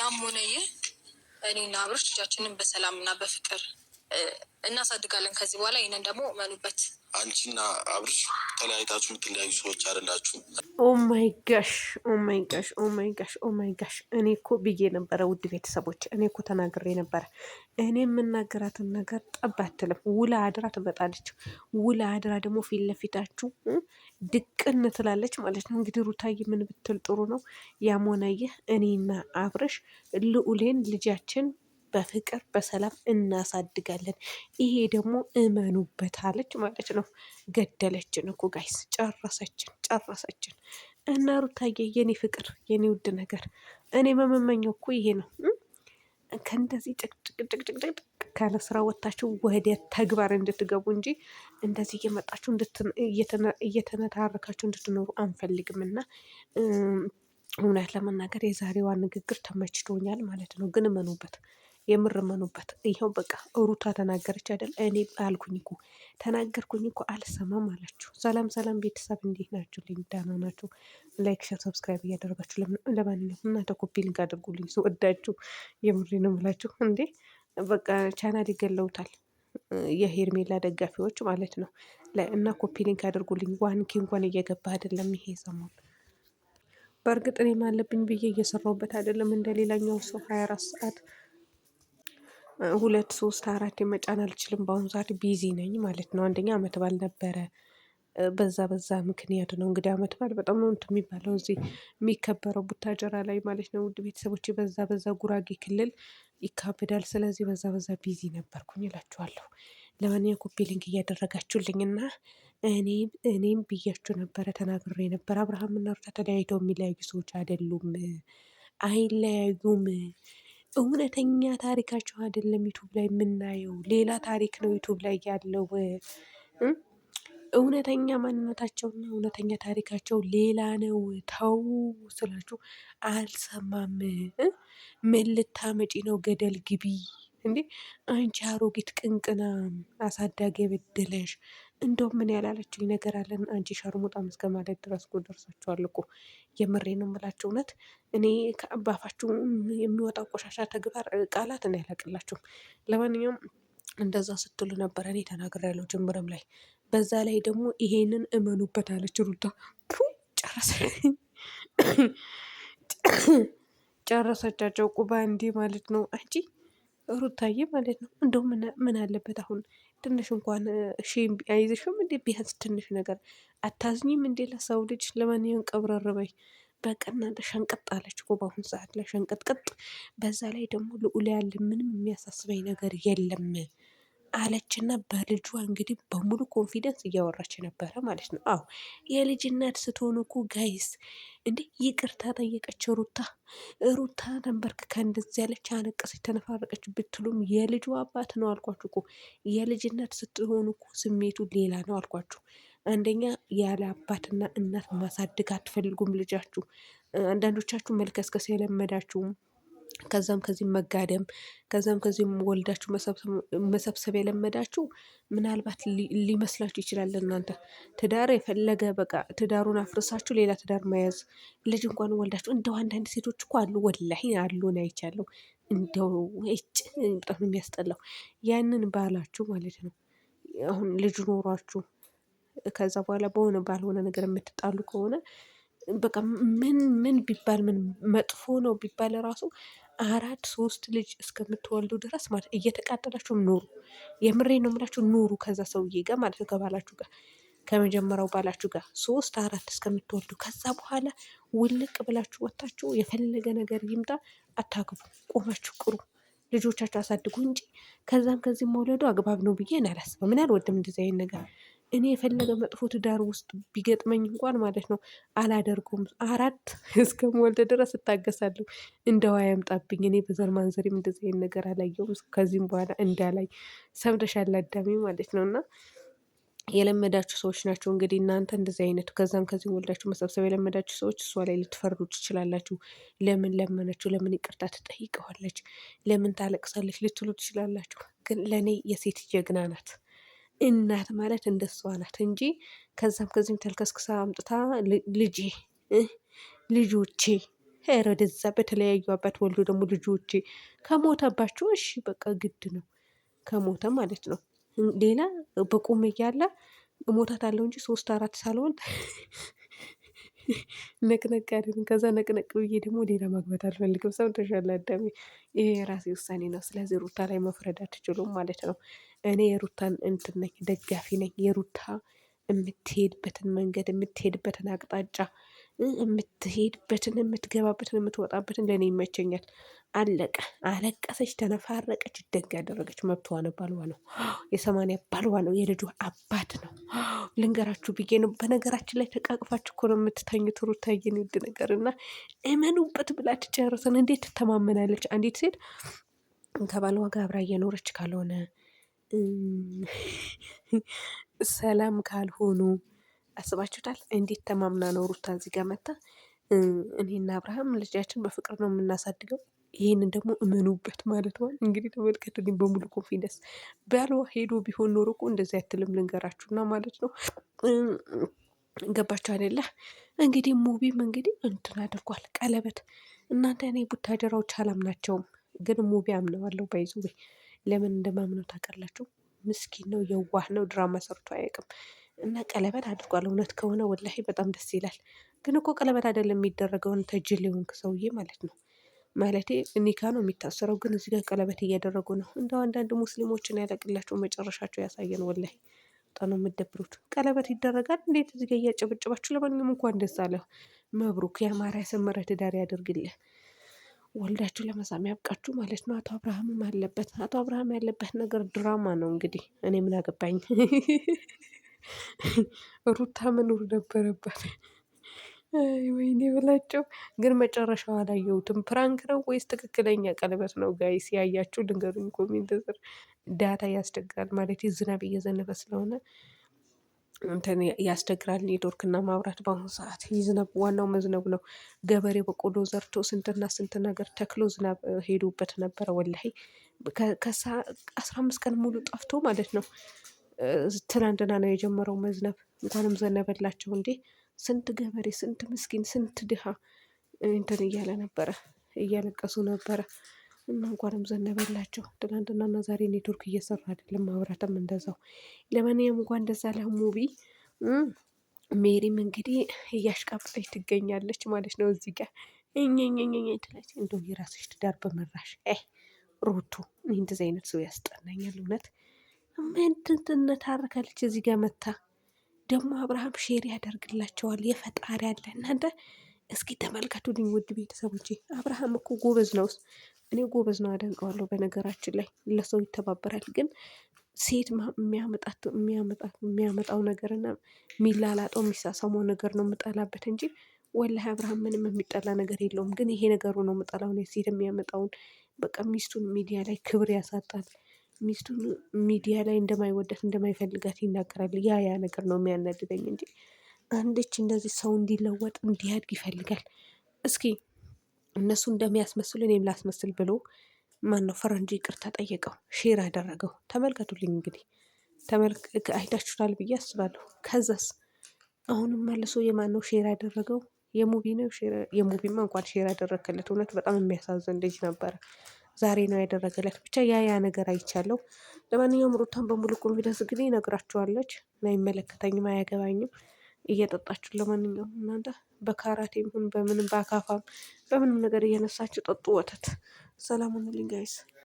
ያም ሆነ ይህ እኔና አብርሽ ልጃችንን በሰላምና በፍቅር እናሳድጋለን ከዚህ በኋላ። ይህንን ደግሞ መኑበት። አንቺና አብርሽ ተለያይታችሁ የምትለያዩ ሰዎች አይደላችሁ። ኦማይ ጋሽ ኦማይ ጋሽ ኦማይ ጋሽ ኦማይ ጋሽ። እኔ እኮ ብዬ ነበረ፣ ውድ ቤተሰቦች፣ እኔ እኮ ተናግሬ ነበረ። እኔ የምናገራትን ነገር ጠብ አትልም፣ ውላ አድራ ትመጣለች። ውላ አድራ ደግሞ ፊት ለፊታችሁ ድቅን ትላለች ማለት ነው። እንግዲህ ሩታዬ ምን ብትል ጥሩ ነው? ያም ሆነ ይህ እኔና አብርሽ ልዑሌን ልጃችን በፍቅር በሰላም እናሳድጋለን። ይሄ ደግሞ እመኑበት አለች ማለት ነው። ገደለችን እኮ ጋይስ፣ ጨረሰችን። እና ሩታዬ የኔ ፍቅር የኔ ውድ ነገር እኔ በመመኘው እኮ ይሄ ነው። ከእንደዚህ ጭቅጭቅጭቅጭቅ ካለ ስራ ወጥታችሁ ወደ ተግባር እንድትገቡ እንጂ እንደዚህ እየመጣችሁ እየተነታረካችሁ እንድትኖሩ አንፈልግም። እና እውነት ለመናገር የዛሬዋ ንግግር ተመችቶኛል ማለት ነው። ግን እመኑበት፣ የምርመኑበት። ይኸው በቃ ሩታ ተናገረች አይደል? እኔ አልኩኝ እኮ ተናገርኩኝ እኮ አልሰማም አላችሁ። ሰላም ቤተሰብ እንዴት ናችሁ? ደህና ናችሁ? ላይክ ሸር ሰብስክራይብ እያደረጋችሁ ለማንኛውም እናንተ ኮፒ ሊንክ አድርጉልኝ። ስወዳችሁ የምሬ ነው የምላችሁ። እንዴ በቃ ቻናል ይገለውታል የሄርሜላ ደጋፊዎች ማለት ነው። እና ኮፒ ሊንክ አድርጉልኝ። ዋንኪ እንኳን እየገባ አይደለም ይሄ ሰሞን። በእርግጥ እኔም አለብኝ ብዬ እየሰራሁበት አይደለም እንደሌላኛው ሰው 24 ሰዓት 2 3 4 መጫን አልችልም። በአሁኑ ሰዓት ቢዚ ነኝ ማለት ነው። አንደኛ አመት ባል ነበረ፣ በዛ ምክንያት ነው እንግዲህ። አመት ባል በጣም ነው እንትን የሚባለው እዚህ የሚከበረው ቡታጀራ ላይ ማለት ነው። ውድ ቤተሰቦች በዛ ጉራጌ ክልል ይካበዳል። ስለዚህ በዛ ቢዚ ነበርኩኝ እላችኋለሁ። ለማንኛውም ኮፒ ሊንክ እያደረጋችሁልኝና እኔም ብያችሁ ነበረ፣ ተናግሬ ነበር። አብርሃምና ሩታ ተለያይተው የሚለያዩ ሰዎች አይደሉም፣ አይለያዩም። እውነተኛ ታሪካቸው አይደለም ዩቱብ ላይ የምናየው፣ ሌላ ታሪክ ነው ዩቱብ ላይ ያለው። እውነተኛ ማንነታቸውና እውነተኛ ታሪካቸው ሌላ ነው። ተው ስላችሁ አልሰማም። ምን ልታመጪ ነው? ገደል ግቢ እንዴ አንቺ አሮጊት ቅንቅናም፣ አሳዳጊ የበደለሽ። እንደውም ምን ያላለችኝ ነገር አለን? አንቺ ሸርሙጣም እስከ ማለት ድረስ እኮ ደርሳችኋል እኮ። የምሬ ነው የምላችሁ። እውነት እኔ ከአባፋችሁ የሚወጣው ቆሻሻ ተግባር ቃላት እኔ አላቅላችሁም። ለማንኛውም እንደዛ ስትሉ ነበር፣ እኔ ተናግሬያለሁ ጅምርም ላይ። በዛ ላይ ደግሞ ይሄንን እመኑበት አለች ሩታ። ጨረሰቻቸው ቁባ እንዲህ ማለት ነው። አንቺ ሩታዬ ማለት ነው። እንደው ምን አለበት አሁን ትንሽ እንኳን ሼም አይዝሽም እንዴ? ቢያንስ ትንሽ ነገር አታዝኝም እንዴ ለሰው ልጅ? ለማንኛውም ቀብረር በይ በቃ። እናንተ ሸንቀጥ አለች እኮ በአሁኑ ሰዓት ላይ ሸንቀጥቀጥ። በዛ ላይ ደግሞ ልዑል ያለ ምንም የሚያሳስበኝ ነገር የለም አለችና በልጇ እንግዲህ በሙሉ ኮንፊደንስ እያወራች ነበረ ማለት ነው። አዎ የልጅነት ስትሆኑ እኮ ጋይስ እንዴ ይቅርታ ጠየቀች ሩታ ተንበርክካ እንደዚህ ያለች አለቀሰች፣ ተነፋረቀች ብትሉም የልጁ አባት ነው አልኳችሁ እኮ። የልጅነት ስትሆኑ እኮ ስሜቱ ሌላ ነው አልኳችሁ። አንደኛ ያለ አባትና እናት ማሳደግ አትፈልጉም ልጃችሁ። አንዳንዶቻችሁ መልከስከስ የለመዳችሁም፣ ከዛም ከዚህም መጋደም፣ ከዛም ከዚህም ወልዳችሁ መሰብሰብ የለመዳችሁ ምናልባት ሊመስላችሁ ይችላል። እናንተ ትዳር የፈለገ በቃ ትዳሩን አፍርሳችሁ ሌላ ትዳር መያዝ፣ ልጅ እንኳን ወልዳችሁ እንደው አንዳንድ ሴቶች እኮ አሉ፣ ወላሂ አሉ ነው አይቻለሁ። እንደው በጣም የሚያስጠላው ያንን ባላችሁ ማለት ነው። አሁን ልጅ ኖሯችሁ ከዛ በኋላ በሆነ ባልሆነ ነገር የምትጣሉ ከሆነ በቃ ምን ቢባል ምን መጥፎ ነው ቢባል ራሱ 4 3 ልጅ እስከምትወልዱ ድረስ ማለት እየተቃጠላችሁም ኑሩ። የምሬ ነው የምላችሁ፣ ኑሩ ከዛ ሰውዬ ጋር ማለት ነው፣ ከባላችሁ ጋር፣ ከመጀመሪያው ባላችሁ ጋር 3 4 እስከምትወልዱ። ከዛ በኋላ ውልቅ ብላችሁ ወጥታችሁ የፈለገ ነገር ይምጣ አታግቡ፣ ቆማችሁ ቅሩ፣ ልጆቻችሁ አሳድጉ እንጂ ከዛም ከዚህ መውለዱ አግባብ ነው ብዬ አላስብም። ምን አልወድም እንደዚህ አይነት ነገር። እኔ የፈለገ መጥፎ ትዳር ውስጥ ቢገጥመኝ እንኳን ማለት ነው አላደርገውም። 4 እስከምወልድ ድረስ እታገሳለሁ። እንደው አያምጣብኝ። እኔ በዘር ማንዘሬም እንደዚህ አይነት ነገር አላየውም። ከዚህም በኋላ እንዳላይ ሰምተሻል አዳሜ ማለት ነው። እና የለመዳችሁ ሰዎች ናቸው እንግዲህ እናንተ እንደዚህ አይነቱ ከዛም ከዚህም ወልዳችሁ መሰብሰብ የለመዳችሁ ሰዎች እሷ ላይ ልትፈርዱ ትችላላችሁ። ለምን ለመነችው? ለምን ይቅርታ ትጠይቀዋለች? ለምን ታለቅሳለች ልትሉ ትችላላችሁ። ግን ለእኔ የሴት ጀግና ናት። እናት ማለት እንደሷ ናት እንጂ ከዛም ከዚህም ተልከስክሳ አምጥታ ልጄ ልጆቼ ሄር ወደዛ በተለያዩ አባት ወልዶ ደግሞ ልጆቼ ከሞተባቸው እሺ በቃ ግድ ነው ከሞተ ማለት ነው። ሌላ በቁም እያለ እሞታታለሁ እንጂ 3 4 ሳልወልድ ነቅነቅ አይደለም። ከዛ ነቅነቅ ብዬ ደግሞ ሌላ ማግባት አልፈልግም። ሰምተሻል አዳሜ? ይሄ የራሴ ውሳኔ ነው። ስለዚህ ሩታ ላይ መፍረድ አትችሉም ማለት ነው። እኔ የሩታን እንትን ነኝ፣ ደጋፊ ነኝ። የሩታ የምትሄድበትን መንገድ፣ የምትሄድበትን አቅጣጫ፣ የምትሄድበትን፣ የምትገባበትን፣ የምትወጣበትን ለእኔ ይመቸኛል። አለቀ። አለቀሰች፣ ተነፋረቀች፣ ደግ ያደረገች መብቷ ነው። ባልዋ ነው፣ የ80 ባልዋ ነው፣ የልጇ አባት ነው። ልንገራችሁ ብዬ ነው። በነገራችን ላይ ተቃቅፋችሁ እኮ ነው የምትተኙት። ሩታዬን ውድ ነገር እና እመኑበት ብላ ትጨርሰን። እንዴት ትተማመናለች አንዲት ሴት ከባልዋ ጋር አብራ እየኖረች ካልሆነ ሰላም ካልሆኑ አስባችሁታል? እንዴት ተማምና ነው ሩታ እዚህ ጋር መታ እኔና አብርሃም ልጃችን በፍቅር ነው የምናሳድገው፣ ይህንን ደግሞ እመኑበት ማለት ነው። እንግዲህ ተመልከቱልኝ፣ በሙሉ ኮንፊደንስ ባልዋ ሄዶ ቢሆን ኖሮ እኮ እንደዚህ አትልም ልንገራችሁና ማለት ነው። ገባችሁ አይደለ? እንግዲህ ሙቢም እንግዲህ እንትን አድርጓል ቀለበት። እናንተ እኔ ቡታጀራዎች አላምናቸውም፣ ግን ሙቢ አምነዋለሁ። ባይዙ ለምን እንደማምነው ታውቃላችሁ? ምስኪን ነው፣ የዋህ ነው፣ ድራማ ሰርቶ አያውቅም። እና ቀለበት አድርጓል። እውነት ከሆነ ወላሂ በጣም ደስ ይላል። ግን እኮ ቀለበት አይደለም የሚደረገውን ተጅል የሆንክ ሰውዬ ማለት ነው። ማለቴ ኒካ ነው የሚታሰረው፣ ግን እዚህ ጋር ቀለበት እያደረጉ ነው። እንደው አንዳንድ ሙስሊሞችን ያለቅላቸው መጨረሻቸው ያሳየን። ወላሂ በጣም ነው የምትደብሩት። ቀለበት ይደረጋል እንዴት እዚህ ጋር እያጨበጨባችሁ። ለማንኛውም እንኳን ደስ አለህ፣ መብሩክ፣ ያማረ ያሰመረ ትዳር ያደርግልህ። ወልዳችሁ ለመሳም ያብቃችሁ ማለት ነው። አቶ አብርሃምም አለበት። አቶ አብርሃም ያለበት ነገር ድራማ ነው። እንግዲህ እኔ ምን አገባኝ። ሩታ መኖር ነበረባት። ወይኔ ብላቸው። ግን መጨረሻው አላየሁትም። ፕራንክ ነው ወይስ ትክክለኛ ቀለበት ነው? ጋይስ ያያችሁ ልንገሩኝ ኮሜንት ስር። ዳታ ያስቸግራል ማለት ዝናብ እየዘነበ ስለሆነ እንትን ያስቸግራል። ኔትወርክና ማብራት በአሁኑ ሰዓት ይዝነብ፣ ዋናው መዝነቡ ነው። ገበሬ በቆሎ ዘርቶ ስንትና ስንት ነገር ተክሎ ዝናብ ሄዶበት ነበረ። ወላሂ ከሳ 15 ቀን ሙሉ ጠፍቶ ማለት ነው። ትናንትና ነው የጀመረው መዝነብ። እንኳንም ዘነበላቸው እንዴ! ስንት ገበሬ፣ ስንት ምስኪን፣ ስንት ድሃ እንትን እያለ ነበረ፣ እያለቀሱ ነበረ። እና እንኳንም ዘነበላቸው። ትናንትናና ዛሬ ኔትወርክ እየሰራ አይደለም፣ ማብራትም እንደዛው። ለማንኛውም እንኳን እንደዛ ለሙቢ ሜሪም እንግዲህ እያሽቃበጠች ትገኛለች ማለት ነው። እዚህ ጋር እኛኛኛኛ ትላች እንደው የራስሽ ትዳር በመራሽ ሩቱ። እኔ እንደዚህ አይነት ሰው ያስጠናኛል እውነት። ምንድን ታረካለች እዚህ ጋር መታ ደግሞ አብርሃም ሼር ያደርግላቸዋል። የፈጣሪ ያለ እናንተ እስኪ ተመልከቱልኝ ውድ ቤተሰቦቼ። አብርሃም እኮ ጎበዝ ነው። እኔ ጎበዝ ነው አደንቀዋለሁ። በነገራችን ላይ ለሰው ይተባበራል። ግን ሴት የሚያመጣው ነገርና የሚላላጠው የሚሳሰመው ነገር ነው የምጠላበት እንጂ ወላሂ አብርሃም ምንም የሚጠላ ነገር የለውም። ግን ይሄ ነገሩ ነው የምጠላው። ሴት የሚያመጣውን በቃ ሚስቱን ሚዲያ ላይ ክብር ያሳጣል። ሚስቱን ሚዲያ ላይ እንደማይወዳት እንደማይፈልጋት ይናገራል። ያ ነገር ነው የሚያናድደኝ እንጂ አንድች እንደዚህ ሰው እንዲለወጥ እንዲያድግ ይፈልጋል። እስኪ እነሱ እንደሚያስመስሉ እኔም ላስመስል ብሎ ማነው ፈረንጅ ይቅርታ ጠየቀው፣ ሼር አደረገው። ተመልከቱልኝ እንግዲህ አይታችሁታል ብዬ አስባለሁ። ከዛስ አሁንም መልሶ የማነው ሼር ያደረገው? የሙቢ ነው። የሙቢማ እንኳን ሼር ያደረገለት እውነት በጣም የሚያሳዝን ልጅ ነበረ። ዛሬ ነው ያደረገለት። ብቻ ያ ነገር አይቻለሁ። ለማንኛውም ሩታን በሙሉ ኮንፊደንስ ግን ነግራችኋለች። አይመለከተኝም፣ አያገባኝም እየጠጣችሁ ለማንኛውም እናንተ በካራቴም ይሁን በምንም በአካፋም በምንም ነገር እየነሳችሁ ጠጡ ወተት። ሰላም ሁኑልኝ ጋይስ።